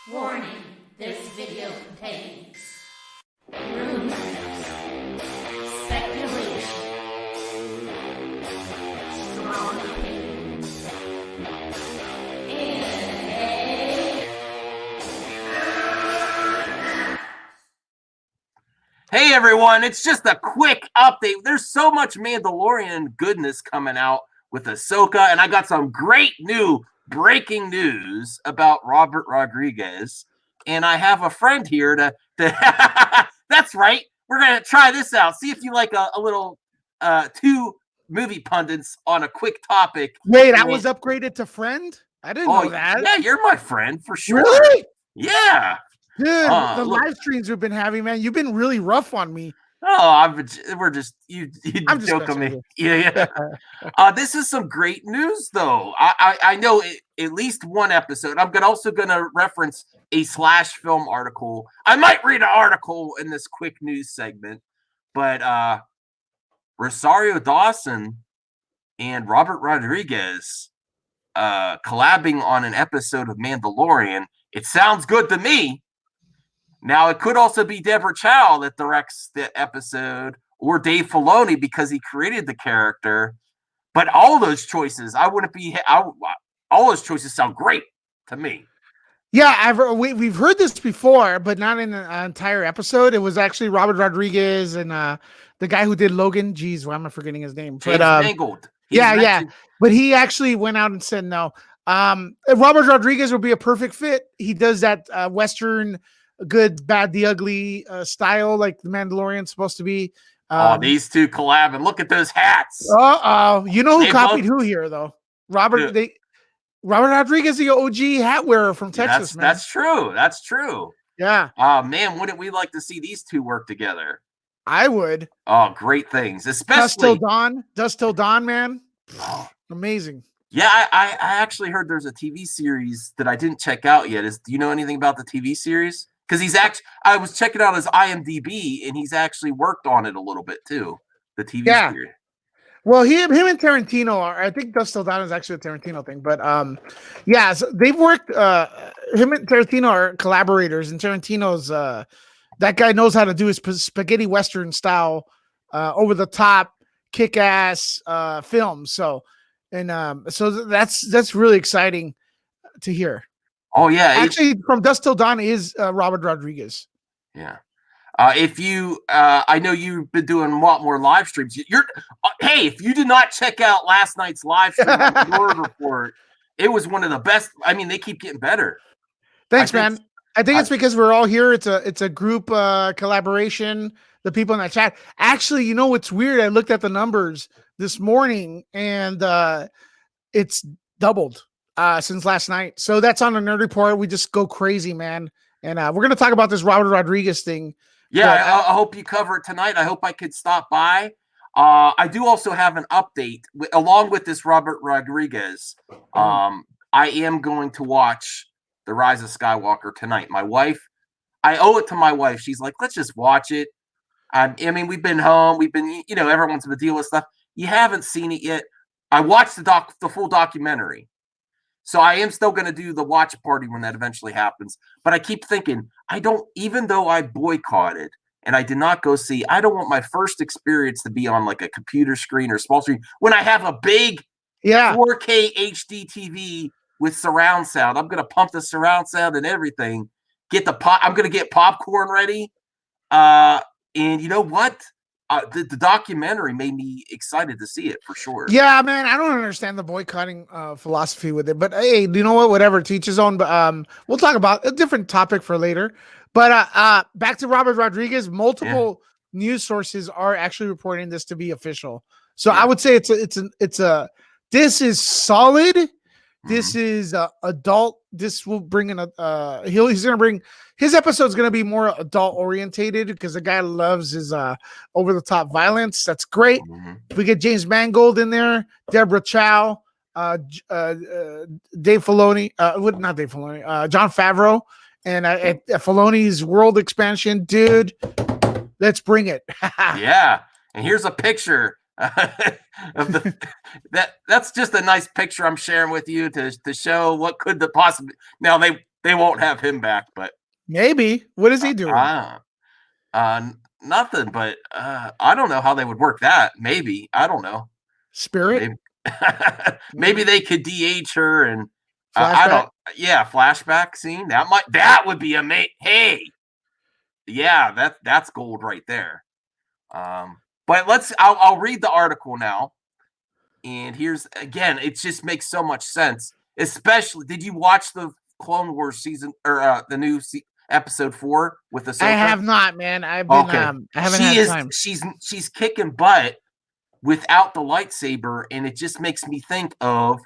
Warning, this video contains rumors, speculation, strong opinions, Hey everyone, it's just a quick update. There's so much Mandalorian goodness coming out with Ahsoka, and I got some great new breaking news about Robert Rodriguez. And I have a friend here to that's right. We're gonna try this out. See if you like a little two movie pundits on a quick topic. Wait, I was upgraded to friend? I didn't know that. Yeah, you're my friend for sure. Really? Yeah. Dude, the look. live streams we've been having, man, you've been really rough on me. Oh, we're just I'm just joke on me. Yeah. This is some great news, though. I know at least one episode. I'm also gonna reference a Slash Film article. I might read an article in this quick news segment, but Rosario Dawson and Robert Rodriguez collabing on an episode of Mandalorian. It sounds good to me. Now, it could also be Deborah Chow that directs the episode, or Dave Filoni because he created the character. But all those choices, all those choices sound great to me. Yeah, we've heard this before, but not in an entire episode. It was actually Robert Rodriguez and the guy who did Logan. Geez, why am I forgetting his name? James Mangold. Yeah. But he actually went out and said no. Robert Rodriguez would be a perfect fit. He does that Western good, bad, the ugly style, like the Mandalorian's supposed to be. These two collab, and look at those hats. You know who copied who here, though? Robert Rodriguez, the OG hat wearer from Texas, man. That's true. That's true. Yeah. Man, wouldn't we like to see these two work together? I would. Oh, great things. Especially Dust Till Dawn, man. Amazing. Yeah, I actually heard there's a TV series that I didn't check out yet. Do you know anything about the TV series? Because I was checking out his IMDb, and he's actually worked on it a little bit too. The TV series. Well, him and Tarantino are. I think Dust Till Dawn is actually a Tarantino thing, but yeah, so they've worked. Him and Tarantino are collaborators, and Tarantino's that guy knows how to do his spaghetti western style, over the top, kick ass films. So that's really exciting to hear. Oh yeah, actually, from Dust Till Dawn is Robert Rodriguez. Yeah. If you, I know you've been doing a lot more live streams. Hey, if you did not check out last night's live stream on the Nord Report, it was one of the best. I mean, they keep getting better. Thanks, man. I think it's because we're all here. It's a group collaboration. The people in that chat. Actually, you know what's weird? I looked at the numbers this morning, and it's doubled since last night. So that's on the Nerd Report. We just go crazy, man. And we're gonna talk about this Robert Rodriguez thing. Yeah, I hope you cover it tonight. I hope I could stop by. I do also have an update along with this Robert Rodriguez. I am going to watch The Rise of Skywalker tonight. My wife, I owe it to my wife. She's like, let's just watch it. I mean, we've been home. We've been, everyone's been dealing with stuff. You haven't seen it yet. I watched the full documentary. So I am still going to do the watch party when that eventually happens. But I keep thinking, even though I boycotted and I did not go see, I don't want my first experience to be on like a computer screen or small screen when I have a big 4K HD TV with surround sound. I'm going to pump the surround sound and everything. I'm going to get popcorn ready. And you know what? The documentary made me excited to see it for sure. Yeah, man, I don't understand the boycotting philosophy with it, but hey, you know what? Whatever, to each his own. But we'll talk about a different topic for later. But back to Robert Rodriguez. Multiple news sources are actually reporting this to be official. So I would say this is solid. This is adult. This will bring in he's going to bring his episode's going to be more adult orientated because the guy loves his over the top violence. That's great. If we get James Mangold in there, Deborah Chow, Dave Filoni, not Dave Filoni, Jon Favreau, and Filoni's world expansion, dude. Let's bring it. Yeah, and here's a picture. That's just a nice picture I'm sharing with you to show what could the possibly. Now they won't have him back, but Maybe. What is he doing? nothing. But I don't know how they would work that. Maybe I don't know. Spirit? Maybe maybe they could DH her and I Flashback? don't. Yeah, flashback scene that would be amazing. Hey, yeah, that's gold right there. But I'll read the article now. And here's again, it just makes so much sense. Especially, did you watch the Clone Wars season or the new episode 4 with Ahsoka? I have not, man. I've been Okay. I haven't had time. She's kicking butt without the lightsaber, and it just makes me think of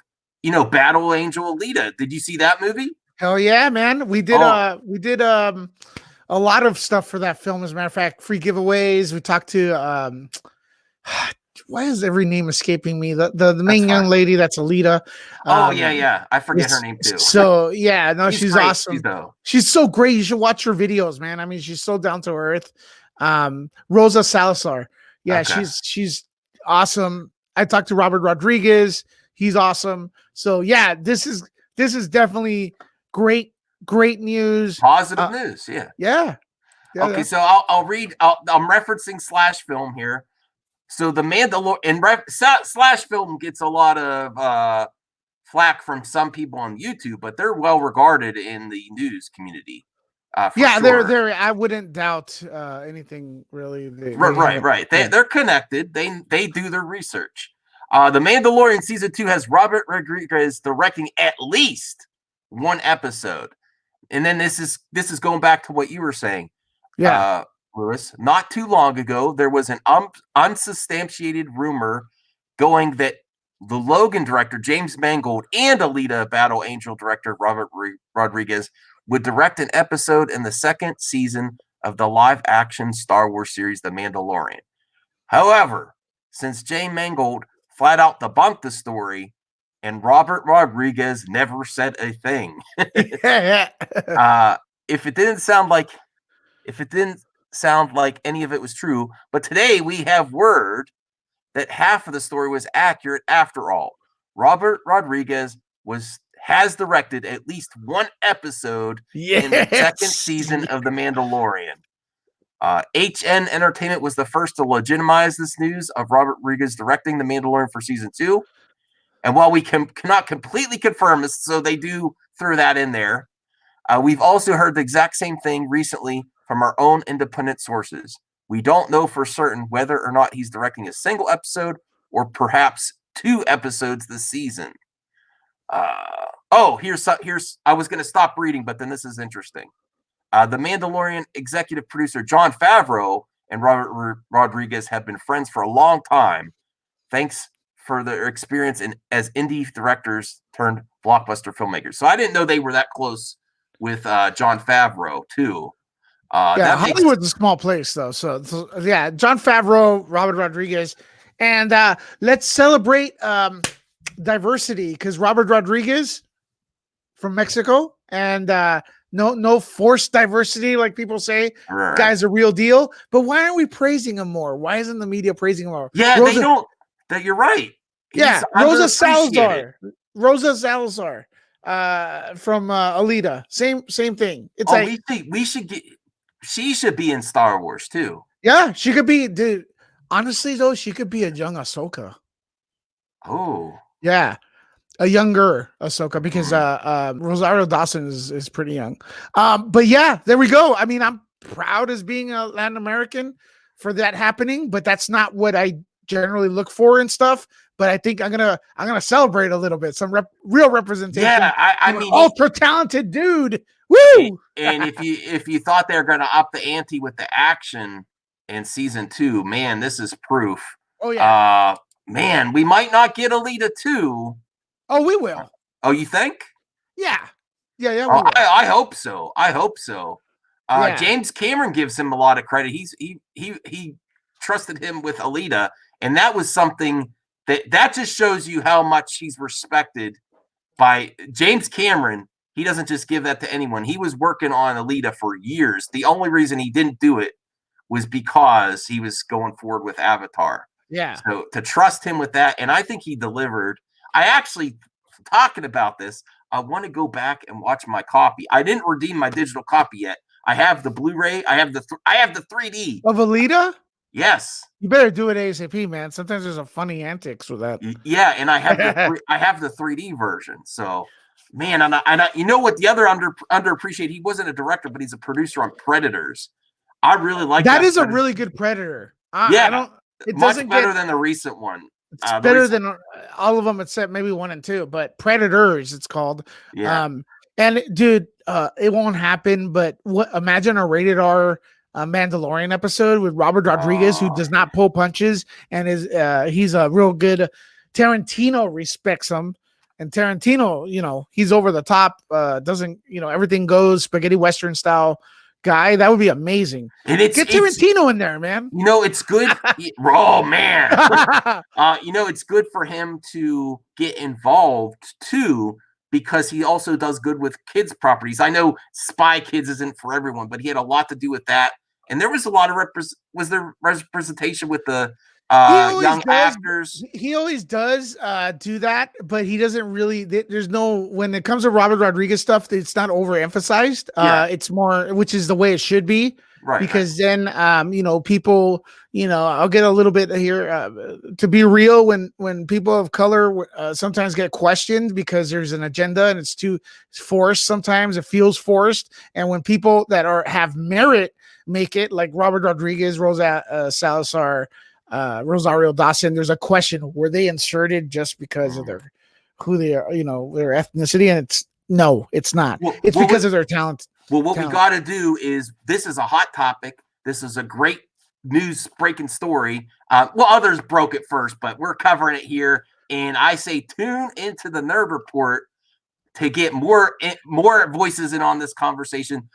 Battle Angel Alita. Did you see that movie? Hell yeah, man. We did a lot of stuff for that film. As a matter of fact, free giveaways. We talked to why is every name escaping me? The main young lady that's Alita. Yeah. I forget her name too. So yeah, no, she's great, awesome. She's so great. You should watch her videos, man. I mean, she's so down to earth. Rosa Salazar. Yeah, Okay. she's awesome. I talked to Robert Rodriguez. He's awesome. So yeah, this is definitely great news. Positive news. Yeah. Yeah. Okay, so I'll read. I'm referencing Slash Film here. So the Mandalorian Slash Film gets a lot of flack from some people on YouTube, but they're well regarded in the news community. Yeah, sure. they're. I wouldn't doubt anything really. Right. They're connected. They do their research. The Mandalorian season 2 has Robert Rodriguez directing at least one episode, and then this is going back to what you were saying. Yeah. Lewis, not too long ago, there was an unsubstantiated rumor going that the Logan director, James Mangold, and Alita Battle Angel director, Robert Rodriguez, would direct an episode in the second season of the live-action Star Wars series, The Mandalorian. However, since James Mangold flat out debunked the story, and Robert Rodriguez never said a thing. If it didn't sound like any of it was true, but today we have word that half of the story was accurate after all. Robert Rodriguez has directed at least one episode in the second season of The Mandalorian. HN Entertainment was the first to legitimize this news of Robert Rodriguez directing The Mandalorian for season 2. And while we cannot completely confirm this, so they do throw that in there, we've also heard the exact same thing recently from our own independent sources. We don't know for certain whether or not he's directing a single episode or perhaps 2 episodes this season. Here's I was going to stop reading, but then this is interesting. The Mandalorian executive producer Jon Favreau and Robert Rodriguez have been friends for a long time. Thanks for their experience as indie directors turned blockbuster filmmakers. So I didn't know they were that close with Jon Favreau too. Hollywood's a small place though. So yeah, Jon Favreau, Robert Rodriguez, and let's celebrate diversity because Robert Rodriguez from Mexico, and no forced diversity like people say. Right. Guy's a real deal. But why aren't we praising him more? Why isn't the media praising him more? Yeah, they don't. That you're right. Yeah, Rosa Salazar from Alita, same thing. It's she should be in Star Wars too. Yeah, she could be. Dude, honestly though, she could be a young Ahsoka. Oh, yeah, a younger Ahsoka because Rosario Dawson is pretty young. But yeah, there we go. I mean, I'm proud as being a Latin American for that happening, but that's not what I generally look for and stuff. But I think I'm gonna celebrate a little bit, some real representation. Yeah, I mean, ultra talented dude. Woo! And if you thought they were gonna up the ante with the action in season 2, man, this is proof. Oh yeah. Man, we might not get Alita 2. Oh, we will. Oh, you think? Yeah. Yeah. I hope so. James Cameron gives him a lot of credit. He trusted him with Alita, and that was something that just shows you how much he's respected by James Cameron. He doesn't just give that to anyone. He was working on Alita for years. The only reason he didn't do it was because he was going forward with Avatar. Yeah. So to trust him with that, and I think he delivered. I actually, talking about this, I want to go back and watch my copy. I didn't redeem my digital copy yet. I have the Blu-ray. I have the 3D. Of Alita? Yes. You better do it ASAP, man. Sometimes there's a funny antics with that. Yeah, and I have the 3D version. So, man, and you know what? The other underappreciated. He wasn't a director, but he's a producer on Predators. I really like that. Is Predator. a really good Predator. Yeah, I don't. It much doesn't better get, than the recent one. It's better than all of them except maybe 1 and 2. But Predators, it's called. Yeah. And dude, it won't happen. But imagine a rated R Mandalorian episode with Robert Rodriguez, who does not pull punches and he's a real good. Tarantino respects him, and Tarantino, he's over the top. Doesn't everything goes spaghetti western style guy. That would be amazing. And get Tarantino in there, man. It's good. Oh man. It's good for him to get involved too, because he also does good with kids properties. I know Spy Kids isn't for everyone, but he had a lot to do with that. And there was a lot of representation with the young actors. He always does do that, but he doesn't really. There's no, when it comes to Robert Rodriguez stuff, it's not overemphasized. It's more, which is the way it should be. Right. Because then, people, I'll get a little bit here to be real. When people of color sometimes get questioned because there's an agenda and it's too forced. Sometimes it feels forced. And when people that have merit make it, like Robert Rodriguez, Salazar, Rosario Dawson, there's a question: were they inserted just because of who they are, their ethnicity? And it's not. It's because of their talent. Well, what we got to do is, this is a hot topic. This is a great news breaking story. Others broke it first, but we're covering it here. And I say tune into the Nerd Report to get more voices in on this conversation.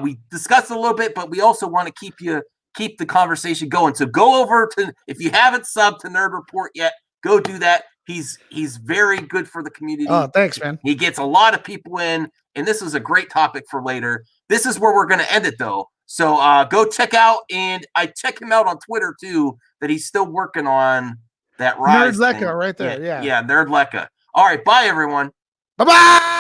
We discussed a little bit, but we also want to keep the conversation going. So go over to, if you haven't subbed to Nerd Report yet, go do that. He's very good for the community. Oh, thanks, man. He gets a lot of people in, and this is a great topic for later. This is where we're going to end it, though. So go check out, and I check him out on Twitter too, that he's still working on that Rise Nerd Lecca thing. right there. Yeah, Nerd Lecca. All right, bye everyone. Bye-bye.